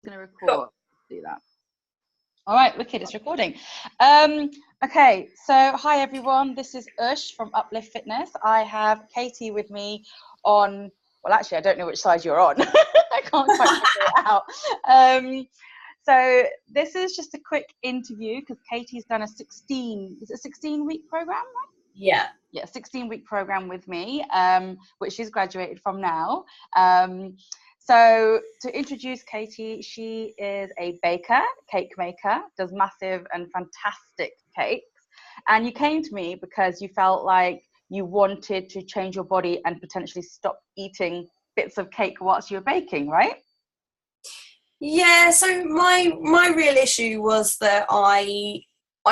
going to record. Cool. Do that. All right, wicked, it's recording. Okay, so hi everyone, this is Ush from UPlift Fitness. I have Katie with me on, well actually I don't know which side you're on. I can't quite figure it out. So this is just a quick interview because Katie's done a 16-week program, right? Yeah. Yeah, 16-week program with me, which she's graduated from now. So to introduce Katie, she is a baker, cake maker, does massive and fantastic cakes. And you came to me because you felt like you wanted to change your body and potentially stop eating bits of cake whilst you were baking, right? Yeah, so my real issue was that I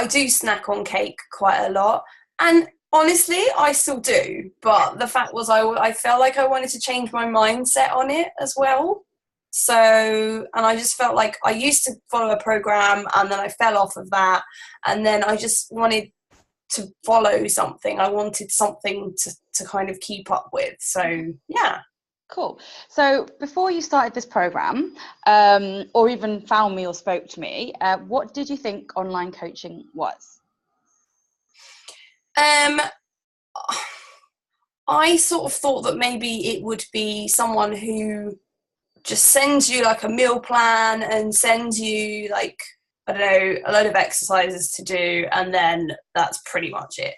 do snack on cake quite a lot. And honestly, I still do. But the fact was I felt like I wanted to change my mindset on it as well. So, and I just felt like I used to follow a program and then I fell off of that. And then I just wanted to follow something. I wanted something to kind of keep up with. So, yeah. Cool. So before you started this program, or even found me or spoke to me, what did you think online coaching was? I sort of thought that maybe it would be someone who just sends you like a meal plan and sends you like, I don't know, a load of exercises to do, and then that's pretty much it.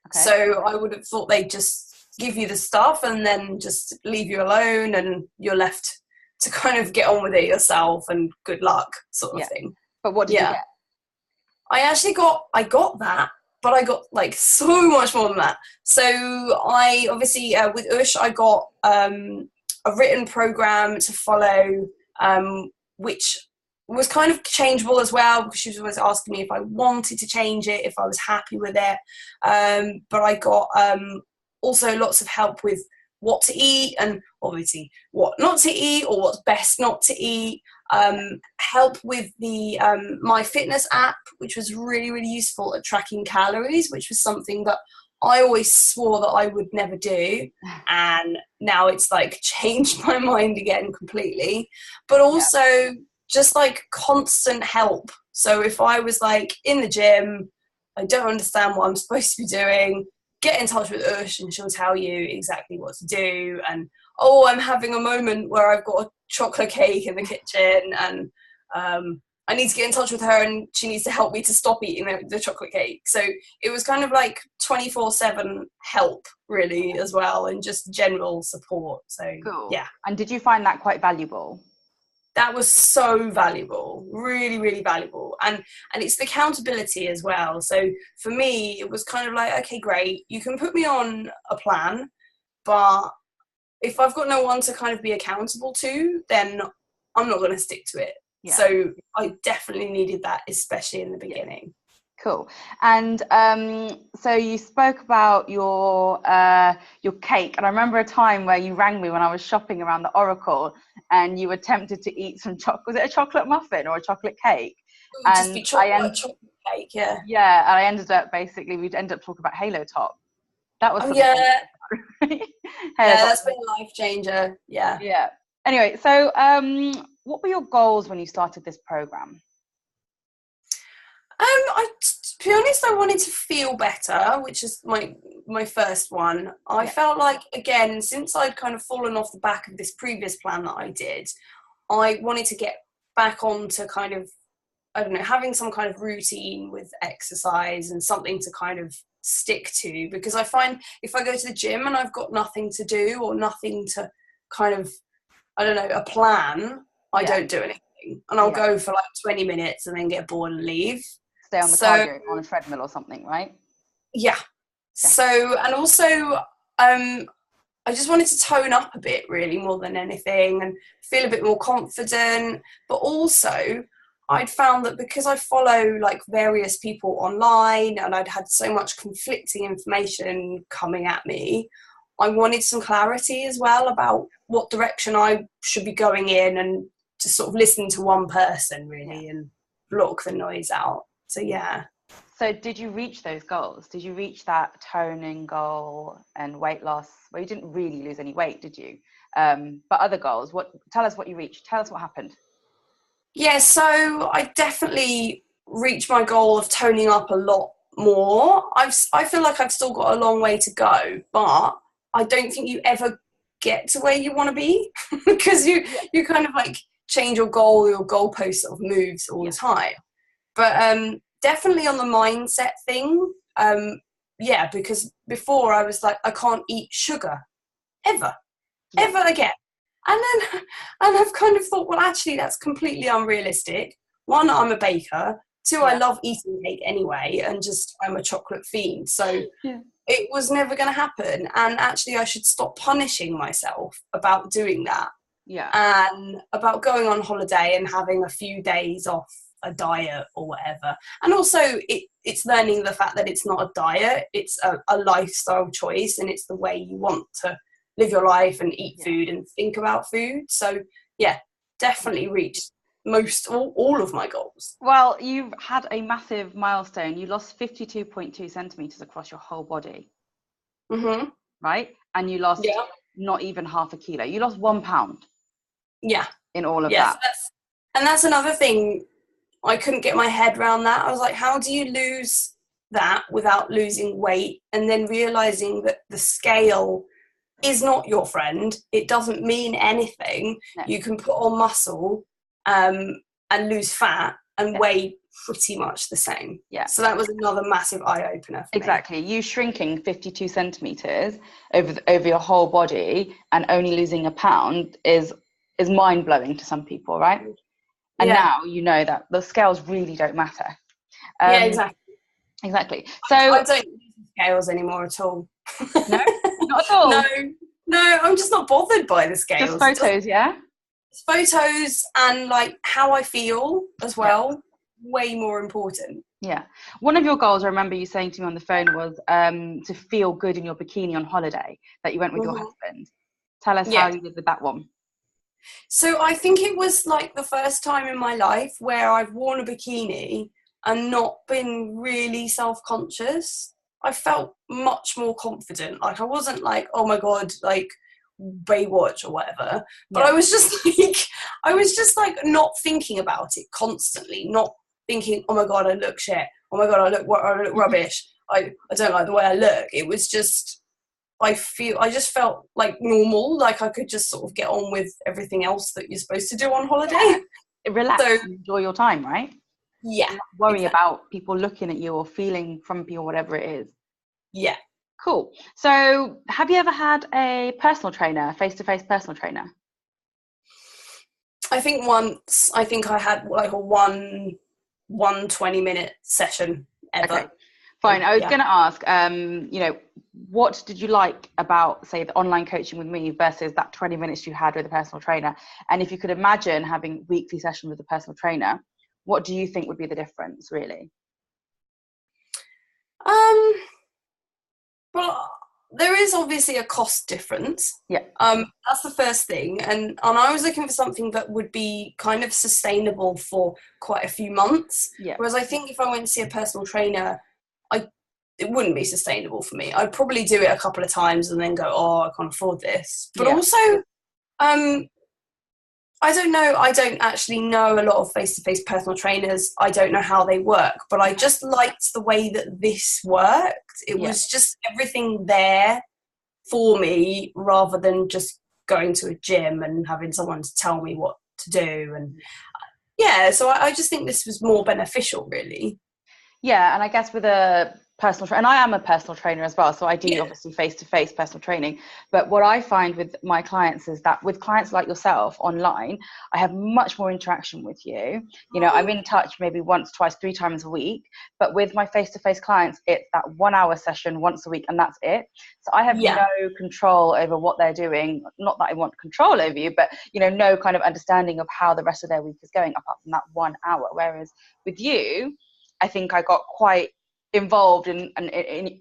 Okay. So I would have thought they'd just give you the stuff and then just leave you alone and you're left to kind of get on with it yourself and good luck sort of thing. But what did you get? I got that, but I got like so much more than that. So I obviously, with Ush, I got a written program to follow, which was kind of changeable as well because she was always asking me if I wanted to change it, if I was happy with it. But I got also lots of help with what to eat and obviously what not to eat or what's best not to eat. Help with the My Fitness app, which was really, really useful at tracking calories, which was something that I always swore that I would never do, and now it's like changed my mind again completely. But also just like constant help. So if I was like in the gym, I don't understand what I'm supposed to be doing, get in touch with Ush and she'll tell you exactly what to do. And I'm having a moment where I've got a chocolate cake in the kitchen and I need to get in touch with her and she needs to help me to stop eating the chocolate cake. So it was kind of like 24/7 help really as well, and just general support. So cool. Yeah. And did you find that quite valuable? That was so valuable, really, really valuable. And it's the accountability as well. So for me, it was kind of like, okay, great, you can put me on a plan, but if I've got no one to kind of be accountable to, then I'm not going to stick to it. Yeah. So I definitely needed that, especially in the beginning. Cool. And so you spoke about your cake, and I remember a time where you rang me when I was shopping around the Oracle, and you were tempted to eat some chocolate. Was it a chocolate muffin or a chocolate cake? It would just be chocolate cake, yeah. Yeah, and I ended up we'd end up talking about Halo Top. That was yeah, that's been a life changer. Yeah. Yeah. Anyway, so what were your goals when you started this program? To be honest, I wanted to feel better, which is my first one. I felt like, again, since I'd kind of fallen off the back of this previous plan that I did, I wanted to get back on to kind of, I don't know, having some kind of routine with exercise and something to kind of stick to, because I find if I go to the gym and I've got nothing to do or nothing to kind of, I don't know, a plan, I don't do anything. And I'll go for like 20 minutes and then get bored and leave. Stay on the cardio on a treadmill or something, right? Yeah. So, and also, I just wanted to tone up a bit, really, more than anything, and feel a bit more confident. But also, I'd found that because I follow like various people online and I'd had so much conflicting information coming at me, I wanted some clarity as well about what direction I should be going in, and just sort of listen to one person really and block the noise out. So yeah. So did you reach those goals? Did you reach that toning goal and weight loss? Well, you didn't really lose any weight, did you? But other goals, tell us what you reached. Tell us what happened. Yeah, so I definitely reached my goal of toning up a lot more. I feel like I've still got a long way to go, but I don't think you ever get to where you want to be because you kind of like change your goalpost sort of moves all the time. But definitely on the mindset thing, yeah, because before I was like, I can't eat sugar ever again. And I've kind of thought, well, actually, that's completely unrealistic. One, I'm a baker. Two, I love eating cake anyway, and just I'm a chocolate fiend. So it was never going to happen. And actually, I should stop punishing myself about doing that. Yeah. And about going on holiday and having a few days off a diet or whatever. And also, it's learning the fact that it's not a diet, it's a lifestyle choice, and it's the way you want to live your life and eat food and think about food. So yeah, definitely reached all of my goals. Well, you've had a massive milestone. You lost 52.2 centimeters across your whole body. Mm-hmm. Right? And you lost not even half a kilo. You lost 1 pound. Yeah. In all of that. That's another thing. I couldn't get my head around that. I was like, how do you lose that without losing weight? And then realizing that the scale is not your friend. It doesn't mean anything. No. You can put on muscle and lose fat and weigh pretty much the same. Yeah. So that was another massive eye-opener for me. You shrinking 52 centimeters over your whole body and only losing 1 pound is mind-blowing to some people, right? And now you know that the scales really don't matter. Exactly. So I don't use scales anymore at all. No, not at all. No, I'm just not bothered by the scales. Just photos, Photos and like how I feel as well. Way more important. Yeah. One of your goals, I remember you saying to me on the phone, was to feel good in your bikini on holiday that you went with your husband. Tell us how you did with that one. So I think it was like the first time in my life where I've worn a bikini and not been really self-conscious. I felt much more confident. Like I wasn't like, oh my God, like Baywatch or whatever. But I was just like not thinking about it constantly, not thinking, oh my God, I look shit. Oh my God, I look rubbish. I don't like the way I look. It was just, I just felt like normal, like I could just sort of get on with everything else that you're supposed to do on holiday. Relax and enjoy your time, right? Yeah. Not worry about people looking at you or feeling frumpy or whatever it is. Yeah. Cool. So have you ever had a personal trainer, face-to-face personal trainer? I think once. I think I had like a one 20-minute session ever. Okay. Fine. I was going to ask, what did you like about, say, the online coaching with me versus that 20 minutes you had with a personal trainer? And if you could imagine having weekly sessions with a personal trainer, what do you think would be the difference, really? Well, there is obviously a cost difference. Yeah. That's the first thing. And I was looking for something that would be kind of sustainable for quite a few months. Yeah. Whereas I think if I went to see a personal trainer, it wouldn't be sustainable for me. I'd probably do it a couple of times and then go, oh, I can't afford this. But also, I don't know. I don't actually know a lot of face-to-face personal trainers. I don't know how they work, but I just liked the way that this worked. It was just everything there for me rather than just going to a gym and having someone to tell me what to do. And so I just think this was more beneficial, really. Yeah, and I guess with a personal trainer, and I am a personal trainer as well, so I do obviously face-to-face personal training. But what I find with my clients is that with clients like yourself online, I have much more interaction with you. You know, I'm in touch maybe once, twice, 3 times a week. But with my face-to-face clients, it's that 1 hour session once a week, and that's it. So I have no control over what they're doing. Not that I want control over you, but no kind of understanding of how the rest of their week is going apart from that 1 hour. Whereas with you, I think I got quite involved in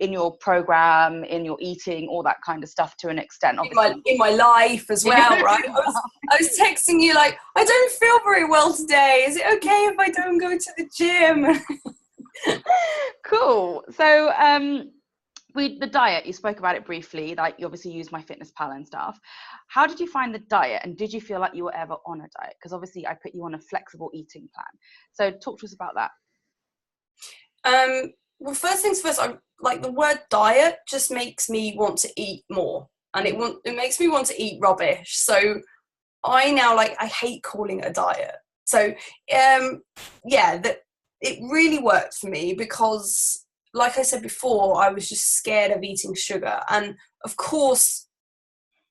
your program, in your eating, all that kind of stuff to an extent. Obviously. In my life as well, right? I was texting you like, I don't feel very well today. Is it okay if I don't go to the gym? Cool. So the diet, you spoke about it briefly, like you obviously use MyFitnessPal and stuff. How did you find the diet, and did you feel like you were ever on a diet? Because obviously I put you on a flexible eating plan. So talk to us about that. Well, first things first, I like the word diet just makes me want to eat more, and it makes me want to eat rubbish. So I now I hate calling it a diet. So that it really worked for me because, like I said before, I was just scared of eating sugar, and of course,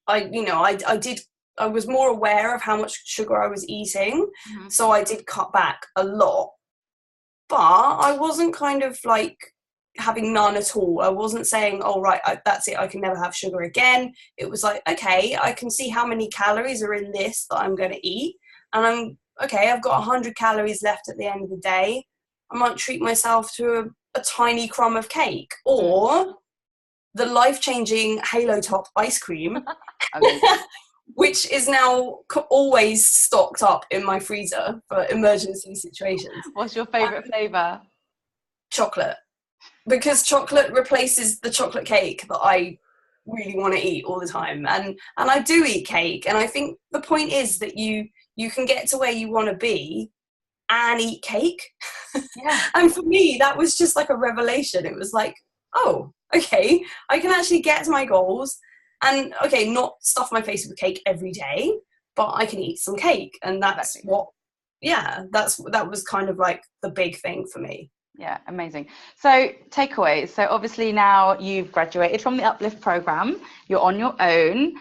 I was more aware of how much sugar I was eating, so I did cut back a lot. But I wasn't kind of like having none at all. I wasn't saying, oh, right, that's it, I can never have sugar again. It was like, okay, I can see how many calories are in this that I'm going to eat. And I've got 100 calories left at the end of the day. I might treat myself to a tiny crumb of cake or the life-changing Halo Top ice cream, which is now always stocked up in my freezer for emergency situations. What's your favourite flavour? Chocolate. Because chocolate replaces the chocolate cake that I really want to eat all the time. And I do eat cake. And I think the point is that you can get to where you want to be and eat cake. Yeah. And for me, that was just like a revelation. It was like, oh, okay, I can actually get to my goals. And okay, not stuff my face with cake every day, but I can eat some cake. And that's that was kind of like the big thing for me. Yeah, amazing. So takeaways. So obviously now you've graduated from the UPlift program, you're on your own.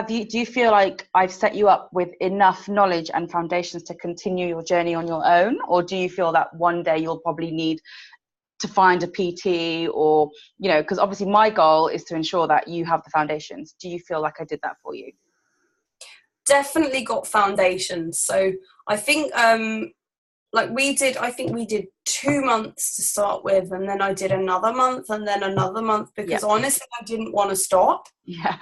Do you feel like I've set you up with enough knowledge and foundations to continue your journey on your own? Or do you feel that one day you'll probably need to find a PT or, because obviously my goal is to ensure that you have the foundations. Do you feel like I did that for you? Definitely got foundations. So I think we did 2 months to start with, and then I did another month and then another month because honestly I didn't want to stop. Yeah.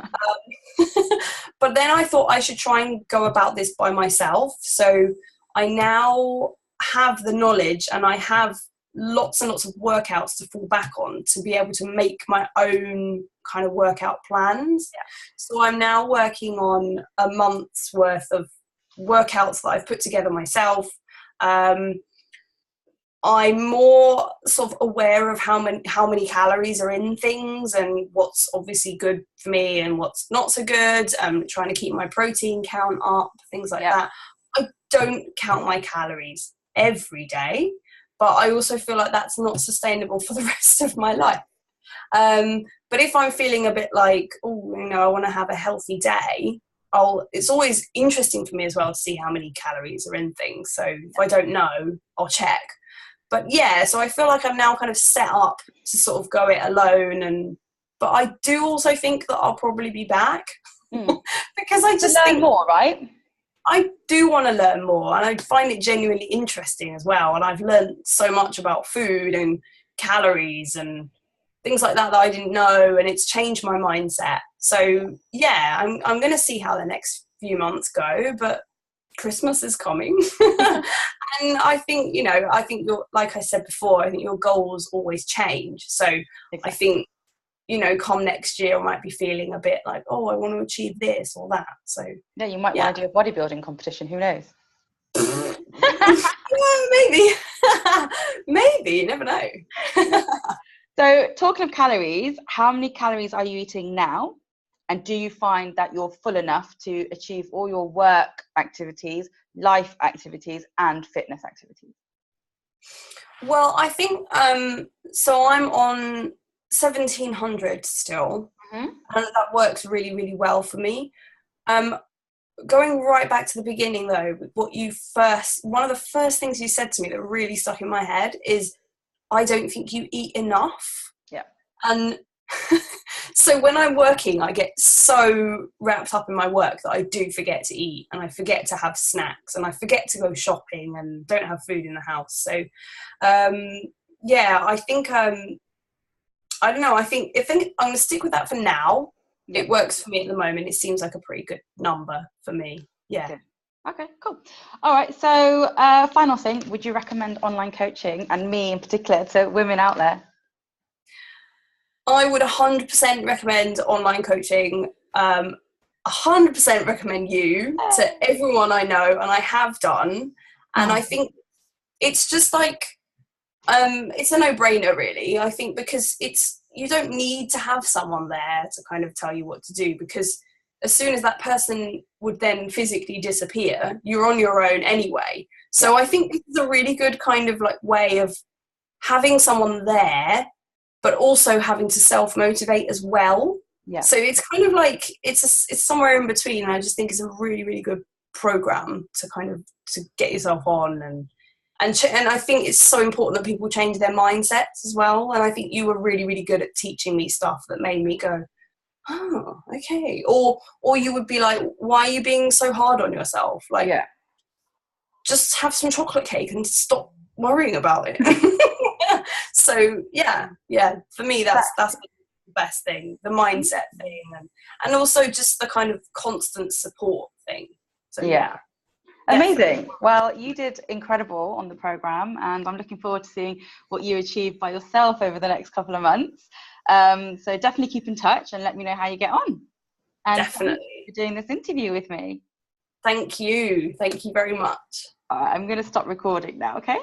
But then I thought I should try and go about this by myself. So I now have the knowledge and I have lots and lots of workouts to fall back on to be able to make my own kind of workout plans. Yeah. So I'm now working on a month's worth of workouts that I've put together myself. I'm more sort of aware of how many calories are in things and what's obviously good for me and what's not so good. Trying to keep my protein count up, things like that. I don't count my calories every day, but I also feel like that's not sustainable for the rest of my life. But if I'm feeling a bit like, I want to have a healthy day, it's always interesting for me as well to see how many calories are in things. So if I don't know, I'll check. But yeah, so I feel like I'm now kind of set up to sort of go it alone. But I do also think that I'll probably be back because I just learn more, right? I do want to learn more, and I find it genuinely interesting as well. And I've learned so much about food and calories and things like that I didn't know, and it's changed my mindset. So yeah, I'm going to see how the next few months go, but Christmas is coming. And I think, you're, like I said before, I think your goals always change. So exactly. I think, come next year, I might be feeling a bit like, I want to achieve this or that. So yeah, you might want to do a bodybuilding competition. Who knows? Maybe. Maybe, you never know. So talking of calories, how many calories are you eating now? And do you find that you're full enough to achieve all your work activities, life activities, and fitness activities? Well, I think, so I'm on 1,700 still, and that works really, really well for me. Going right back to the beginning though, one of the first things you said to me that really stuck in my head is, I don't think you eat enough. Yeah. And so when I'm working, I get so wrapped up in my work that I do forget to eat, and I forget to have snacks, and I forget to go shopping and don't have food in the house. So, I think, I don't know, I think I'm going to stick with that for now. It works for me at the moment. It seems like a pretty good number for me. Yeah. Good. Okay, cool. All right. So final thing, would you recommend online coaching, and me in particular, to women out there? I would 100% recommend online coaching. 100% recommend you to everyone I know, and I have done. And I think it's just like, it's a no-brainer, really. I think because you don't need to have someone there to kind of tell you what to do, because as soon as that person would then physically disappear, you're on your own anyway. So I think this is a really good kind of like way of having someone there, but also having to self-motivate as well. Yeah. So it's kind of like, it's somewhere in between. And I just think it's a really, really good program to kind of to get yourself on. And I think it's so important that people change their mindsets as well. And I think you were really, really good at teaching me stuff that made me go, oh, okay. Or you would be like, why are you being so hard on yourself? Like, just have some chocolate cake and stop worrying about it. So yeah, for me, that's the best thing, the mindset thing, and also just the kind of constant support thing. So yeah. Amazing. Definitely. Well, you did incredible on the program, and I'm looking forward to seeing what you achieve by yourself over the next couple of months. So definitely keep in touch and let me know how you get on. And definitely. Thank you for doing this interview with me. Thank you very much. I'm going to stop recording now, okay?